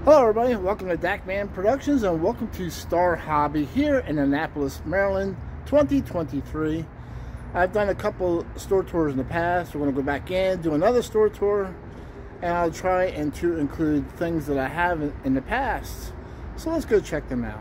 Hello everybody, welcome to DACman Productions and welcome to Star Hobby here in Annapolis, Maryland, 2023. I've done a couple store tours in the past. We're going to go back in, do another store tour, and I'll try and to include things that I have in the past. So let's go check them out.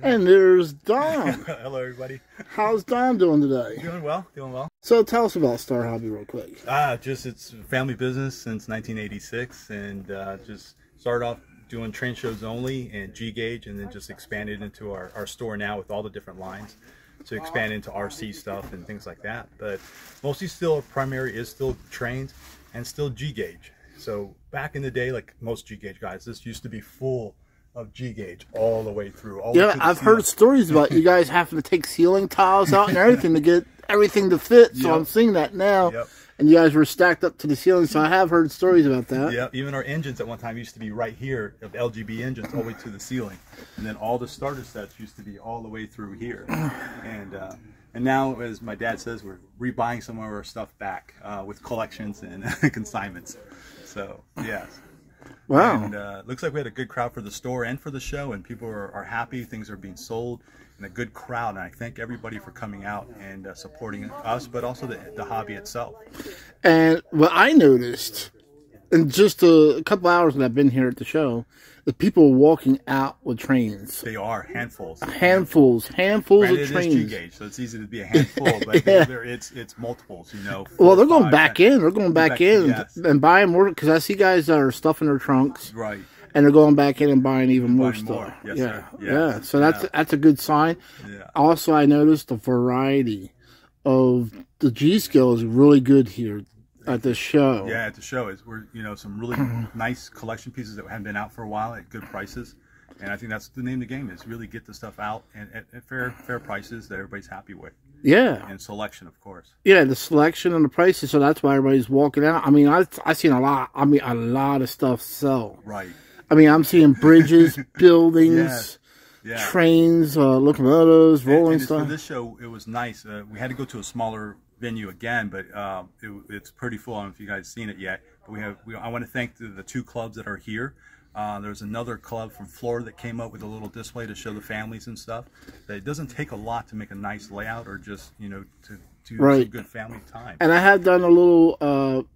And there's Don. Hello, everybody. How's Don doing today? Doing well, doing well. So tell us about Star Hobby real quick. It's family business since 1986, and just started off doing train shows only and G-Gauge, and then just expanded into our store now with all the different lines. To expand into RC stuff and things like that. But mostly still primary is still trains and still G-Gauge. So back in the day, like most G-Gauge guys, this used to be full of G-Gauge all the way through. Yeah, I've heard stories about you guys having to take ceiling tiles out and everything to get everything to fit. So I'm seeing that now. Yep. And you guys were stacked up to the ceiling, so I have heard stories about that. Yeah, even our engines at one time used to be right here, of LGB engines, all the way to the ceiling. And then all the starter sets used to be all the way through here. And now, as my dad says, we're rebuying some of our stuff back with collections and consignments. So, yes. Wow. And looks like we had a good crowd for the store and for the show, and people are happy. Things are being sold, and a good crowd. And I thank everybody for coming out and supporting us, but also the hobby itself. And what I noticed, in just a couple hours that I've been here at the show, the people are walking out with trains. They are handfuls. Handfuls of trains. It is G-Gauge, so it's easy to be a handful, but yeah. it's multiples, you know. Well, they're going back in. They're going back in yes. and buying more, because I see guys that are stuffing their trunks. Right. And they're going back in and buying even more stuff. More. Yes, yeah, sir. Yes. Yeah. So that's a good sign. Yeah. Also, I noticed the variety of the G scale is really good here at the show. Yeah, at the show we're some really nice collection pieces that haven't been out for a while at good prices, and I think that's the name of the game, is really get the stuff out and at fair prices that everybody's happy with. Yeah, and selection, of course. Yeah, the selection and the prices, so that's why everybody's walking out. I mean, I've seen a lot of stuff sell. Right. I mean, I'm seeing bridges, buildings. Yeah. Trains, locomotives, rolling stuff. For this show, it was nice. We had to go to a smaller venue again, but it's pretty full. I don't know if you guys seen it yet. But I want to thank the two clubs that are here. There's another club from Florida that came up with a little display to show the families and stuff. That it doesn't take a lot to make a nice layout, or just to do some good family time. And I have done a little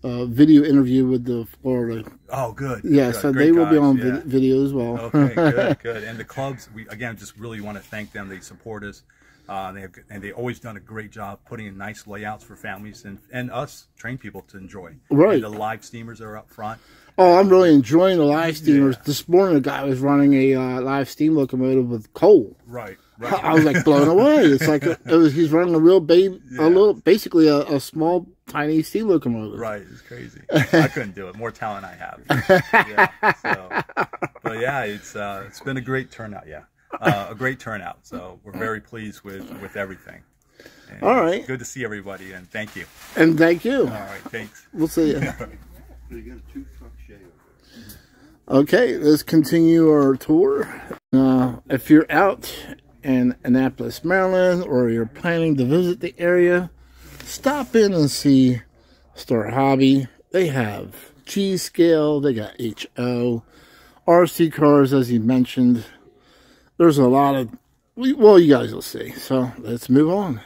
video interview with the Florida. Oh, good. Yeah, good. so Great they will guys. be on video as well. Okay, good. And the clubs, we again just really want to thank them. They support us. They've always done a great job putting in nice layouts for families and us train people to enjoy. Right. And the live steamers are up front. Oh, I'm really enjoying the live steamers. Yeah. This morning, a guy was running a live steam locomotive with coal. Right. I was like blown away. It's like he's running a real basically a small tiny steam locomotive. Right, it's crazy. I couldn't do it. More talent I have. Yeah, so, but yeah, it's been a great turnout. Yeah, a great turnout. So we're very pleased with everything. And all right. Good to see everybody, and thank you. And thank you. All right, thanks. We'll see you. Okay, let's continue our tour. If you're out in Annapolis, Maryland, or you're planning to visit the area, stop in and see Star Hobby. They have G scale, they got HO, RC cars, as you mentioned. There's a lot of, well, you guys will see. So let's move on.